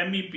MEP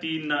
3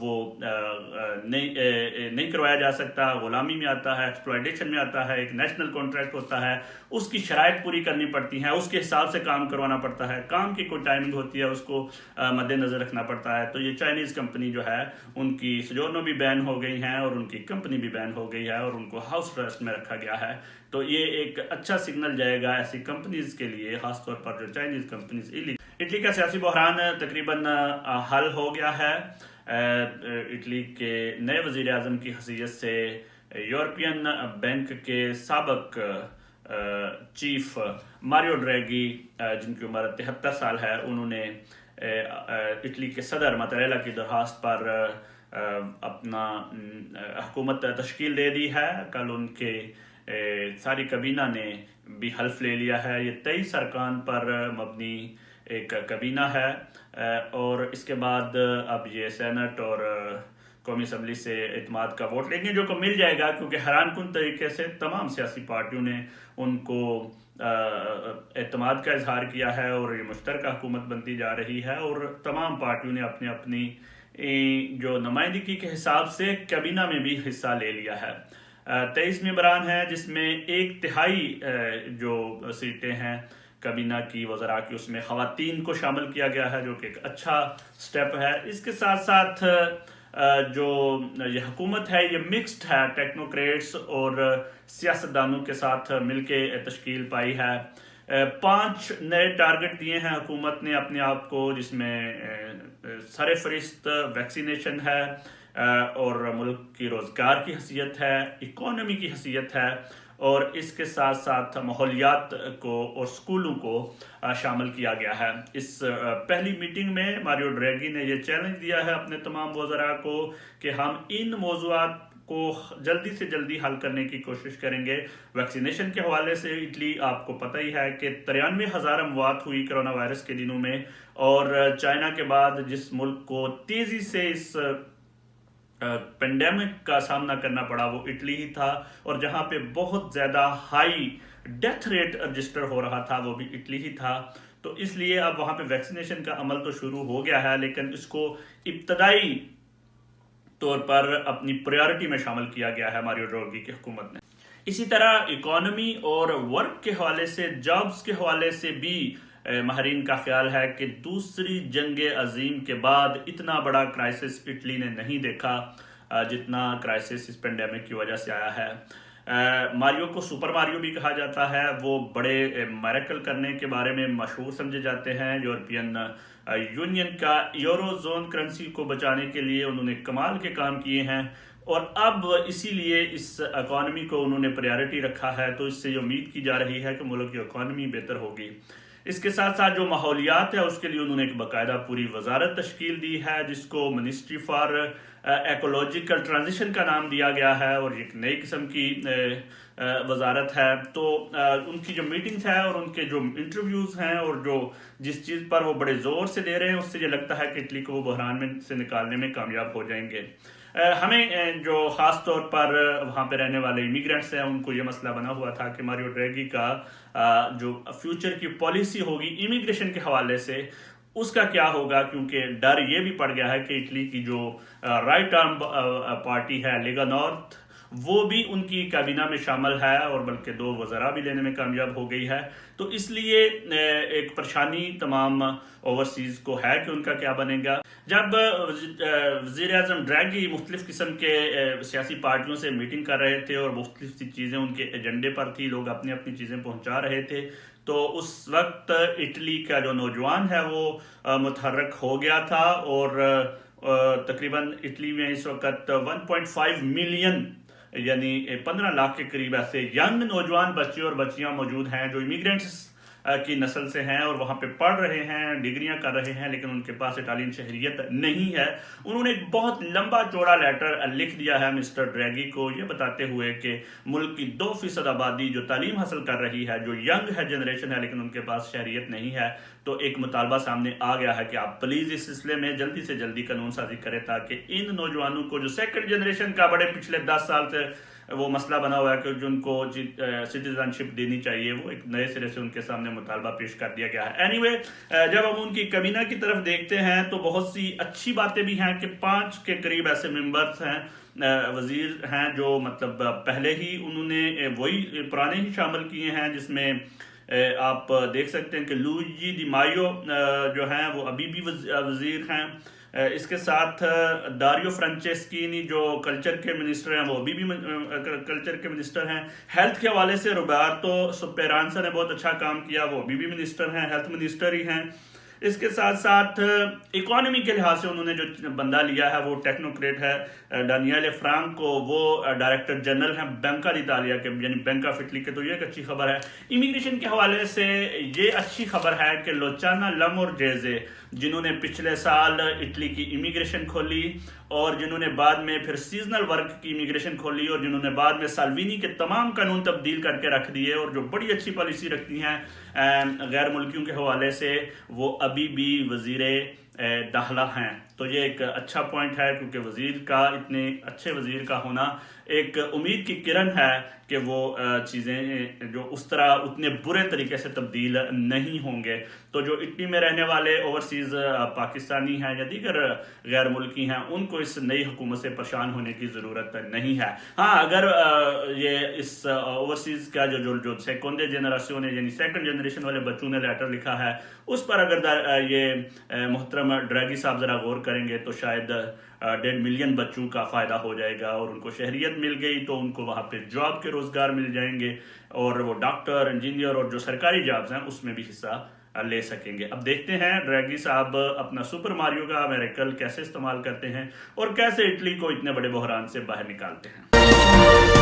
وہ نہیں کروایا جا سکتا، غلامی میں آتا ہے، ایکسپلائٹیشن میں آتا ہے، ایک نیشنل کانٹریکٹ ہوتا ہے، اس کی شرائط پوری کرنی پڑتی ہیں، اس کے حساب سے کام کروانا پڑتا ہے، کام کی کوئی ٹائمنگ ہوتی ہے، اس کو مد نظر رکھنا پڑتا ہے۔ تو یہ چائنیز کمپنی جو ہے ان کی سجورنو بھی بین ہو گئی ہیں اور ان کی کمپنی بھی بین ہو گئی ہے اور ان کو ہاؤس ارسٹ میں رکھا گیا ہے۔ تو یہ ایک اچھا سگنل جائے گا ایسی کمپنیز کے لیے، خاص طور پر جو چائنیز کمپنیز۔ اٹلی کا سیاسی بحران تقریباً حل ہو گیا ہے۔ اٹلی کے نئے وزیر اعظم کی حیثیت سے یورپین بینک کے سابق چیف ماریو ڈریگی، جن کی عمر 73 سال ہے، انہوں نے اٹلی کے صدر ماتریلا کی درخواست پر اپنا حکومت تشکیل دے دی ہے۔ کل ان کے ساری کابینہ نے بھی حلف لے لیا ہے۔ یہ 23 ارکان پر مبنی ایک کابینہ ہے اور اس کے بعد اب یہ سینٹ اور قومی اسمبلی سے اعتماد کا ووٹ لیں گے، جو کہ مل جائے گا، کیونکہ حیران کن طریقے سے تمام سیاسی پارٹیوں نے ان کو اعتماد کا اظہار کیا ہے اور یہ مشترکہ حکومت بنتی جا رہی ہے اور تمام پارٹیوں نے اپنی اپنی جو نمائندگی کے حساب سے کابینہ میں بھی حصہ لے لیا ہے۔ 23 ممبران ہیں، جس میں 1/3 جو سیٹیں ہیں کابینہ کی وزراء کی، اس میں خواتین کو شامل کیا گیا ہے، جو کہ ایک اچھا سٹیپ ہے۔ اس کے ساتھ ساتھ جو یہ حکومت ہے یہ مکسڈ ہے، ٹیکنوکریٹس اور سیاستدانوں کے ساتھ مل کے تشکیل پائی ہے۔ 5 نئے ٹارگٹ دیے ہیں حکومت نے اپنے آپ کو، جس میں سر فہرست ویکسینیشن ہے اور ملک کی روزگار کی حیثیت ہے، اکانومی کی حیثیت ہے، اور اس کے ساتھ ساتھ ماحولیات کو اور سکولوں کو شامل کیا گیا ہے۔ اس پہلی میٹنگ میں ماریو ڈریگی نے یہ چیلنج دیا ہے اپنے تمام وزراء کو کہ ہم ان موضوعات کو جلدی سے جلدی حل کرنے کی کوشش کریں گے۔ ویکسینیشن کے حوالے سے اٹلی، آپ کو پتہ ہی ہے کہ 93,000 اموات ہوئی کرونا وائرس کے دنوں میں، اور چائنا کے بعد جس ملک کو تیزی سے اس پینڈیمک کا سامنا کرنا پڑا وہ اٹلی ہی تھا، اور جہاں پہ بہت زیادہ ہائی ڈیتھ ریٹ رجسٹر ہو رہا تھا وہ بھی اٹلی ہی تھا۔ تو اس لیے اب وہاں پہ ویکسینیشن کا عمل تو شروع ہو گیا ہے، لیکن اس کو ابتدائی طور پر اپنی پریارٹی میں شامل کیا گیا ہے ماریو ڈریگی کی حکومت نے۔ اسی طرح اکانومی اور ورک کے حوالے سے، جابز کے حوالے سے بھی ماہرین کا خیال ہے کہ دوسری جنگ عظیم کے بعد اتنا بڑا کرائسس اٹلی نے نہیں دیکھا جتنا کرائسس اس پینڈیمک کی وجہ سے آیا ہے۔ ماریو کو سپر ماریو بھی کہا جاتا ہے، وہ بڑے میریکل کرنے کے بارے میں مشہور سمجھے جاتے ہیں۔ یورپین یونین کا یورو زون کرنسی کو بچانے کے لیے انہوں نے کمال کے کام کیے ہیں، اور اب اسی لیے اس اکانومی کو انہوں نے پریارٹی رکھا ہے، تو اس سے یہ امید کی جا رہی ہے کہ ملک کی اکانومی بہتر ہوگی۔ اس کے ساتھ ساتھ جو ماحولیات ہے اس کے لیے انہوں نے ایک باقاعدہ پوری وزارت تشکیل دی ہے، جس کو منسٹری فار ایکولوجیکل ٹرانزیشن کا نام دیا گیا ہے، اور ایک نئی قسم کی وزارت ہے۔ تو ان کی جو میٹنگز ہیں اور ان کے جو انٹرویوز ہیں اور جو جس چیز پر وہ بڑے زور سے دے رہے ہیں، اس سے یہ لگتا ہے کہ اٹلی کو وہ بحران میں سے نکالنے میں کامیاب ہو جائیں گے۔ ہمیں جو خاص طور پر وہاں پہ رہنے والے امیگرینٹس ہیں ان کو یہ مسئلہ بنا ہوا تھا کہ ماریو ڈریگی کا جو فیوچر کی پالیسی ہوگی امیگریشن کے حوالے سے اس کا کیا ہوگا، کیونکہ ڈر یہ بھی پڑ گیا ہے کہ اٹلی کی جو رائٹ آرم پارٹی ہے لیگا نارتھ، وہ بھی ان کی کابینہ میں شامل ہے اور بلکہ 2 وزراء بھی لینے میں کامیاب ہو گئی ہے۔ تو اس لیے ایک پریشانی تمام اوورسیز کو ہے کہ ان کا کیا بنے گا۔ جب وزیر اعظم ڈریگی مختلف قسم کے سیاسی پارٹیوں سے میٹنگ کر رہے تھے اور مختلف سی چیزیں ان کے ایجنڈے پر تھی، لوگ اپنی اپنی چیزیں پہنچا رہے تھے، تو اس وقت اٹلی کا جو نوجوان ہے وہ متحرک ہو گیا تھا، اور تقریباً اٹلی میں اس وقت 1.5 ملین یعنی 15 لاکھ کے قریب ایسے ینگ نوجوان بچے اور بچیاں موجود ہیں جو امیگرینٹس کی نسل سے ہیں اور وہاں پہ پڑھ رہے ہیں، ڈگریاں کر رہے ہیں، لیکن ان کے پاس اٹالین شہریت نہیں ہے۔ انہوں نے ایک بہت لمبا چوڑا لیٹر لکھ دیا ہے مسٹر ڈریگی کو، یہ بتاتے ہوئے کہ ملک کی 2% آبادی جو تعلیم حاصل کر رہی ہے، جو ینگ ہے جنریشن ہے، لیکن ان کے پاس شہریت نہیں ہے۔ تو ایک مطالبہ سامنے آ گیا ہے کہ آپ پلیز اس سلسلے میں جلدی سے جلدی قانون سازی کریں، تاکہ ان نوجوانوں کو جو سیکنڈ جنریشن کا بڑے پچھلے 10 سال سے وہ مسئلہ بنا ہوا ہے کہ جن کو سٹیزن شپ دینی چاہیے، وہ ایک نئے سرے سے ان کے سامنے مطالبہ پیش کر دیا گیا ہے۔ اینی وے، جب ہم ان کی کابینہ کی طرف دیکھتے ہیں تو بہت سی اچھی باتیں بھی ہیں کہ 5 کے قریب ایسے ممبرز ہیں، وزیر ہیں جو مطلب پہلے ہی انہوں نے وہی پرانے ہی شامل کیے ہیں، جس میں آپ دیکھ سکتے ہیں کہ لوئیجی ڈی مایو جو ہیں وہ ابھی بھی وزیر ہیں۔ اس کے ساتھ داریو فرانچیسکینی جو کلچر کے منسٹر ہیں، وہ ابھی بھی کلچر کے منسٹر ہیں۔ ہیلتھ کے حوالے سے روبرٹو سپیرانسا نے بہت اچھا کام کیا، وہ ابھی بھی منسٹر ہیں، ہیلتھ منسٹر ہی ہیں۔ اس کے ساتھ ساتھ اکانومی کے لحاظ سے انہوں نے جو بندہ لیا ہے وہ ٹیکنوکریٹ ہے، ڈانییل فرانکو، وہ ڈائریکٹر جنرل ہیں بینکا d'Italia کے، یعنی بینک آف اٹلی کے۔ تو یہ ایک اچھی خبر ہے۔ امیگریشن کے حوالے سے یہ اچھی خبر ہے کہ لوچانا لامورجیزے، جنہوں نے پچھلے سال اٹلی کی امیگریشن کھولی اور جنہوں نے بعد میں پھر سیزنل ورک کی امیگریشن کھولی اور جنہوں نے بعد میں سالوینی کے تمام قانون تبدیل کر کے رکھ دیے اور جو بڑی اچھی پالیسی رکھتی ہیں غیر ملکیوں کے حوالے سے، وہ ابھی بھی وزیر داخلہ ہیں۔ تو یہ ایک اچھا پوائنٹ ہے، کیونکہ وزیر کا، اتنے اچھے وزیر کا ہونا ایک امید کی کرن ہے کہ وہ چیزیں جو اس طرح اتنے برے طریقے سے تبدیل نہیں ہوں گے۔ تو جو اٹلی میں رہنے والے اوورسیز پاکستانی ہیں یا دیگر غیر ملکی ہیں، ان کو اس نئی حکومت سے پریشان ہونے کی ضرورت نہیں ہے۔ ہاں، اگر یہ اس اوورسیز کا جو سیکونڈے جنریشن ہے، یعنی سیکنڈ جنریشن والے بچوں نے لیٹر لکھا ہے، اس پر اگر یہ محترم ڈریگی صاحب ذرا غور کریں گے تو شاید 1.5 ملین بچوں کا فائدہ ہو جائے گا، اور ان کو شہریت مل گئی تو ان کو وہاں پہ جاب کے روزگار مل جائیں گے، اور وہ ڈاکٹر، انجینئر اور جو سرکاری جابز ہیں اس میں بھی حصہ لے سکیں گے۔ اب دیکھتے ہیں ڈریگی صاحب اپنا سپر ماریو کا میریکل کیسے استعمال کرتے ہیں اور کیسے اٹلی کو اتنے بڑے بحران سے باہر نکالتے ہیں۔